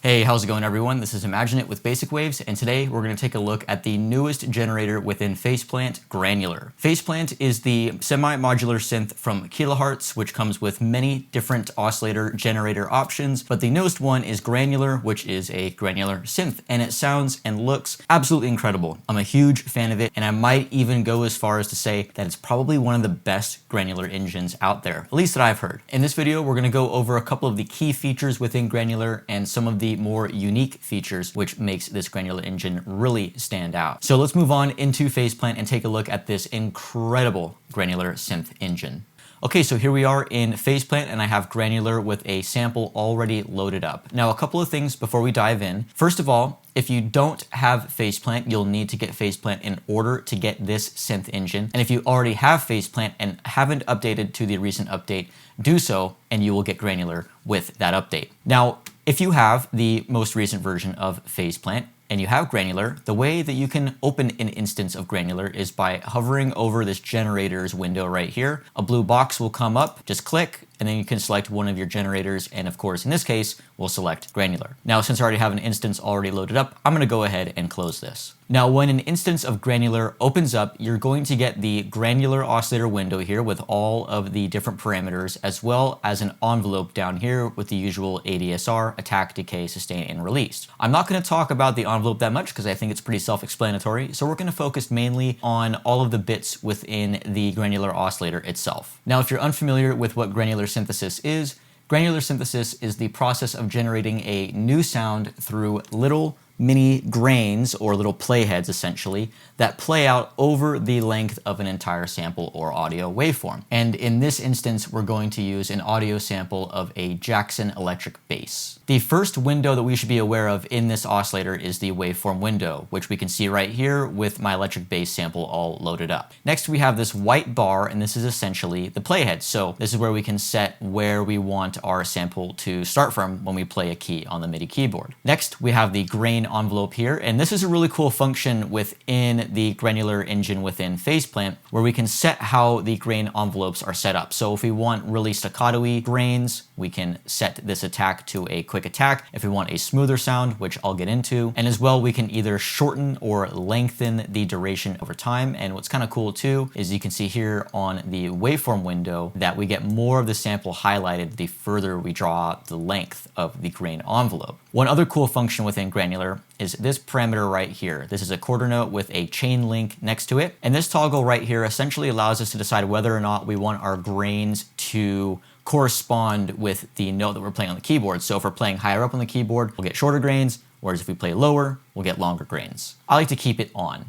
Hey, how's it going everyone? This is Imagine It with Basic Waves, and today we're going to take a look at the newest generator within Phase Plant, Granular. Phase Plant is the semi-modular synth from Kilohearts, which comes with many different oscillator generator options, but the newest one is Granular, which is a granular synth, and it sounds and looks absolutely incredible. I'm a huge fan of it, and I might even go as far as to say that it's probably one of the best granular engines out there, at least that I've heard. In this video, we're going to go over a couple of the key features within Granular and some of the more unique features which makes this granular engine really stand out. So let's move on into Phase Plant and take a look at this incredible granular synth engine. Okay, so here we are in Phase Plant and I have Granular with a sample already loaded up. Now, a couple of things before we dive in. First of all, if you don't have Phase Plant, you'll need to get Phase Plant in order to get this synth engine. And if you already have Phase Plant and haven't updated to the recent update, do so and you will get Granular with that update. Now, if you have the most recent version of Phase Plant and you have Granular, the way that you can open an instance of Granular is by hovering over this generators window right here. A blue box will come up, just click, and then you can select one of your generators, and of course, in this case, we'll select Granular. Now, since I already have an instance already loaded up, I'm gonna go ahead and close this. Now, when an instance of Granular opens up, you're going to get the Granular oscillator window here with all of the different parameters, as well as an envelope down here with the usual ADSR, attack, decay, sustain, and release. I'm not gonna talk about the envelope that much because I think it's pretty self-explanatory, so we're gonna focus mainly on all of the bits within the Granular oscillator itself. Now, if you're unfamiliar with what granular synthesis is the process of generating a new sound through little mini grains, or little playheads essentially, that play out over the length of an entire sample or audio waveform. And in this instance, we're going to use an audio sample of a Jackson electric bass. The first window that we should be aware of in this oscillator is the waveform window, which we can see right here with my electric bass sample all loaded up. Next, we have this white bar, and this is essentially the playhead. So this is where we can set where we want our sample to start from when we play a key on the MIDI keyboard. Next, we have the grain envelope here, and this is a really cool function within the granular engine within Phase Plant, where we can set how the grain envelopes are set up. So if we want really staccato-y grains, we can set this attack to a quick attack. If we want a smoother sound, which I'll get into, and as well, we can either shorten or lengthen the duration over time. And what's kind of cool too is you can see here on the waveform window that we get more of the sample highlighted the further we draw out the length of the grain envelope. One other cool function within Granular is this parameter right here. This is a quarter note with a chain link next to it. And this toggle right here essentially allows us to decide whether or not we want our grains to correspond with the note that we're playing on the keyboard. So if we're playing higher up on the keyboard, we'll get shorter grains, whereas if we play lower, we'll get longer grains. I like to keep it on.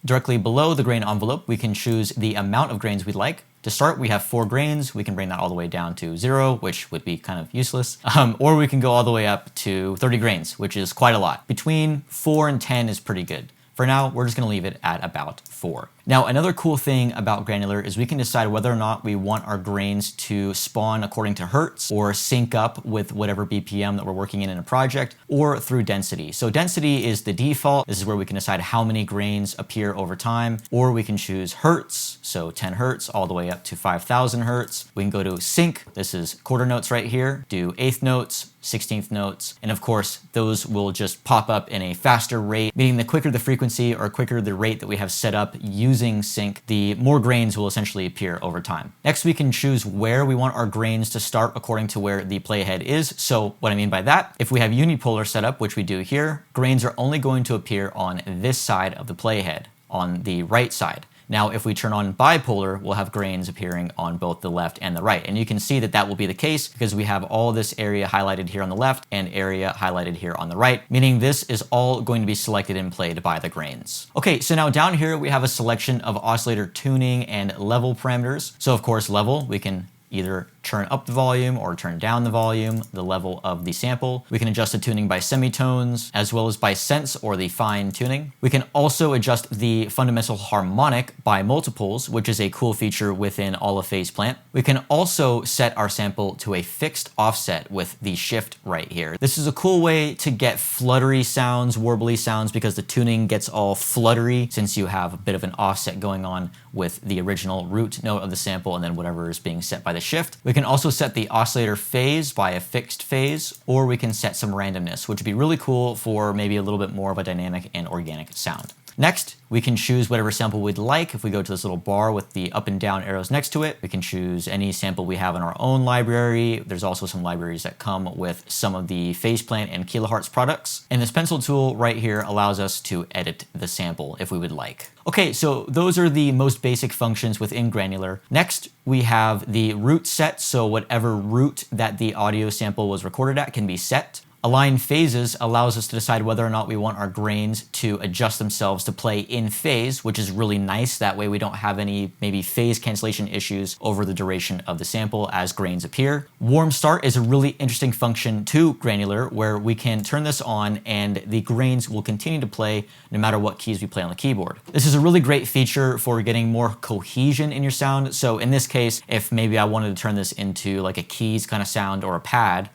Directly below the grain envelope, we can choose the amount of grains we'd like. To start, we have 4 grains. We can bring that all the way down to 0, which would be kind of useless. Or we can go all the way up to 30 grains, which is quite a lot. Between 4 and 10 is pretty good. For now, we're just gonna leave it at about 4. Now, another cool thing about Granular is we can decide whether or not we want our grains to spawn according to hertz or sync up with whatever BPM that we're working in a project, or through density. So density is the default. This is where we can decide how many grains appear over time, or we can choose hertz, so 10 hertz all the way up to 5,000 hertz. We can go to sync. This is quarter notes right here, do eighth notes, 16th notes, and of course, those will just pop up in a faster rate, meaning the quicker the frequency or quicker the rate that we have set up using sync, the more grains will essentially appear over time. Next, we can choose where we want our grains to start according to where the playhead is. So what I mean by that, if we have unipolar setup, which we do here, grains are only going to appear on this side of the playhead, on the right side. Now, if we turn on bipolar, we'll have grains appearing on both the left and the right. And you can see that that will be the case because we have all this area highlighted here on the left and area highlighted here on the right, meaning this is all going to be selected and played by the grains. Okay, so now down here, we have a selection of oscillator tuning and level parameters. So of course, level, we can either turn up the volume or turn down the volume, the level of the sample. We can adjust the tuning by semitones as well as by sense or the fine tuning. We can also adjust the fundamental harmonic by multiples, which is a cool feature within all of Phase Plant. We can also set our sample to a fixed offset with the shift right here. This is a cool way to get fluttery sounds, warbly sounds, because the tuning gets all fluttery since you have a bit of an offset going on with the original root note of the sample and then whatever is being set by the shift. We can can also set the oscillator phase by a fixed phase, or we can set some randomness, which would be really cool for maybe a little bit more of a dynamic and organic sound. Next, we can choose whatever sample we'd like. If we go to this little bar with the up and down arrows next to it, we can choose any sample we have in our own library. There's also some libraries that come with some of the Phase Plant and Kilohearts products. And this pencil tool right here allows us to edit the sample if we would like. Okay, so those are the most basic functions within Granular. Next, we have the root set. So whatever root that the audio sample was recorded at can be set. Align phases allows us to decide whether or not we want our grains to adjust themselves to play in phase, which is really nice. That way we don't have any maybe phase cancellation issues over the duration of the sample as grains appear. Warm start is a really interesting function to Granular where we can turn this on and the grains will continue to play no matter what keys we play on the keyboard. This is a really great feature for getting more cohesion in your sound. So in this case, if maybe I wanted to turn this into like a keys kind of sound or a pad,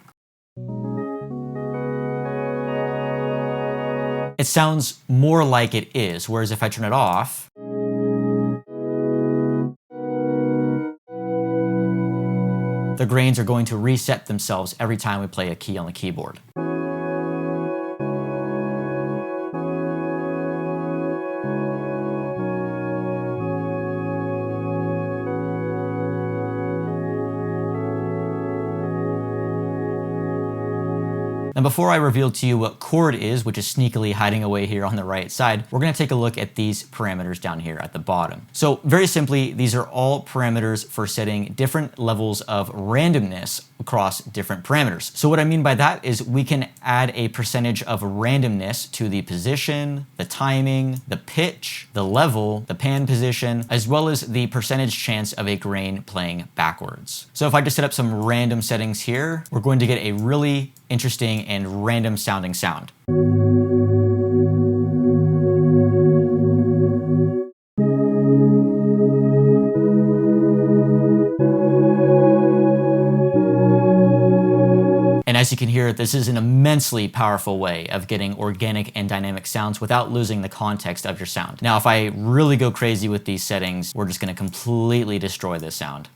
it sounds more like it is, whereas if I turn it off, the grains are going to reset themselves every time we play a key on the keyboard. And before I reveal to you what chord is, which is sneakily hiding away here on the right side, we're gonna take a look at these parameters down here at the bottom. So very simply, these are all parameters for setting different levels of randomness across different parameters. So what I mean by that is we can add a percentage of randomness to the position, the timing, the pitch, the level, the pan position, as well as the percentage chance of a grain playing backwards. So if I just set up some random settings here, we're going to get a really interesting and random sounding sound. And as you can hear, this is an immensely powerful way of getting organic and dynamic sounds without losing the context of your sound. Now, if I really go crazy with these settings, we're just gonna completely destroy this sound.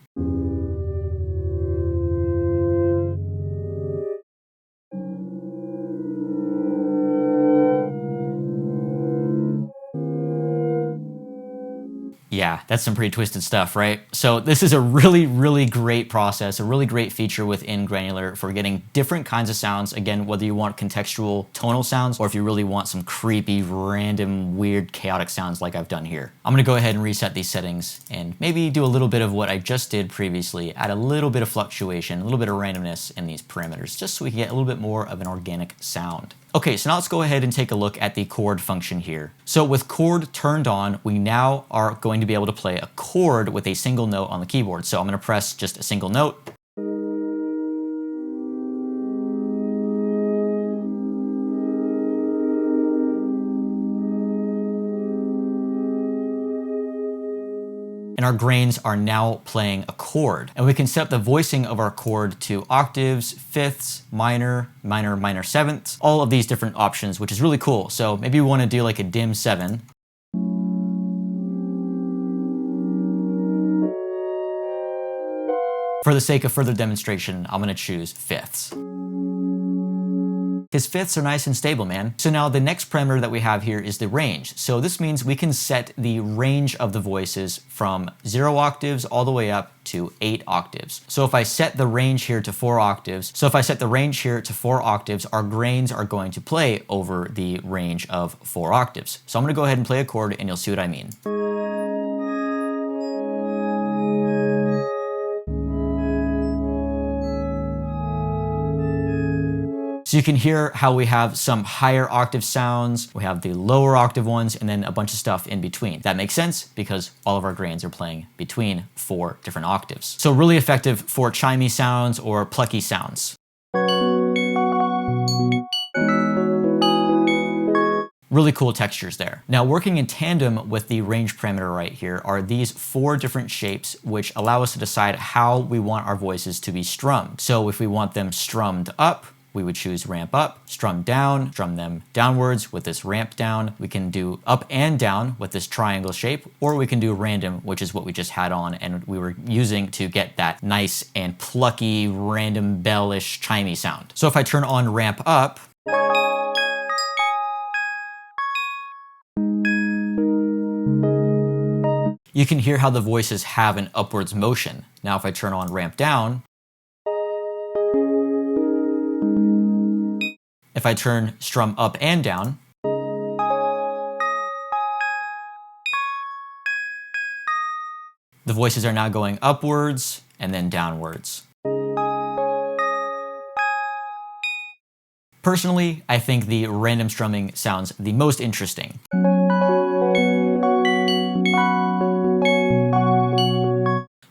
Yeah, that's some pretty twisted stuff, right? So this is a really, really great process, a really great feature within Granular for getting different kinds of sounds. Again, whether you want contextual tonal sounds or if you really want some creepy, random, weird, chaotic sounds like I've done here. I'm gonna go ahead and reset these settings and maybe do a little bit of what I just did previously, add a little bit of fluctuation, a little bit of randomness in these parameters, just so we can get a little bit more of an organic sound. Okay, so now let's go ahead and take a look at the chord function here. So with chord turned on, we now are going to be able to play a chord with a single note on the keyboard. So I'm gonna press just a single note. And our grains are now playing a chord. And we can set up the voicing of our chord to octaves, fifths, minor, minor, minor sevenths, all of these different options, which is really cool. So maybe we want to do like a dim 7. For the sake of further demonstration, I'm going to choose fifths. Because fifths are nice and stable, man. So now the next parameter that we have here is the range. So this means we can set the range of the voices from 0 octaves all the way up to 8 octaves. So if I set the range here to 4 octaves, our grains are going to play over the range of 4 octaves. So I'm gonna go ahead and play a chord and you'll see what I mean. So you can hear how we have some higher octave sounds, we have the lower octave ones, and then a bunch of stuff in between. That makes sense because all of our grains are playing between 4 different octaves. So really effective for chimey sounds or plucky sounds. Really cool textures there. Now, working in tandem with the range parameter right here are these 4 different shapes which allow us to decide how we want our voices to be strummed. So if we want them strummed up, we would choose ramp up, strum down, strum them downwards with this ramp down. We can do up and down with this triangle shape, or we can do random, which is what we just had on and we were using to get that nice and plucky, random bellish, chimey sound. So if I turn on ramp up, you can hear how the voices have an upwards motion. Now if I turn on ramp down, if I turn strum up and down, the voices are now going upwards and then downwards. Personally, I think the random strumming sounds the most interesting.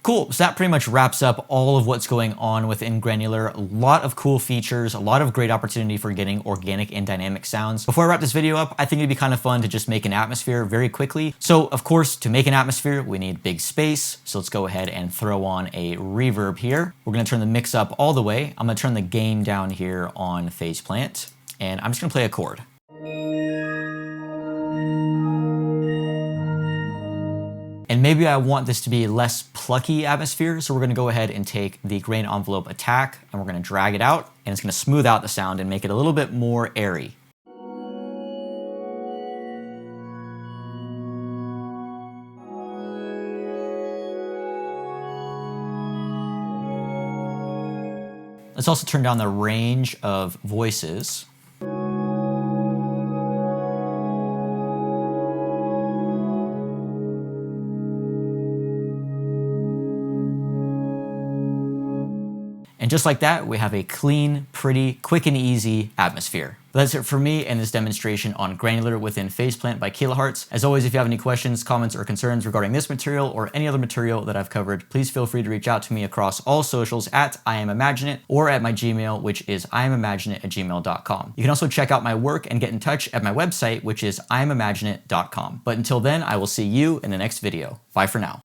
Cool, so that pretty much wraps up all of what's going on within Granular. A lot of cool features, a lot of great opportunity for getting organic and dynamic sounds. Before I wrap this video up, I think it'd be kind of fun to just make an atmosphere very quickly. So of course, to make an atmosphere, we need big space. So let's go ahead and throw on a reverb here. We're gonna turn the mix up all the way. I'm gonna turn the gain down here on Phase Plant, and I'm just gonna play a chord. And maybe I want this to be a less plucky atmosphere, so we're gonna go ahead and take the grain envelope attack and we're gonna drag it out, and it's gonna smooth out the sound and make it a little bit more airy. Let's also turn down the range of voices. And just like that, we have a clean, pretty, quick and easy atmosphere. That's it for me and this demonstration on Granular within Phase Plant by Kilohearts. As always, if you have any questions, comments, or concerns regarding this material or any other material that I've covered, please feel free to reach out to me across all socials at IamImaginate or at my Gmail, which is IamImaginate@gmail.com. You can also check out my work and get in touch at my website, which is IamImaginate.com. But until then, I will see you in the next video. Bye for now.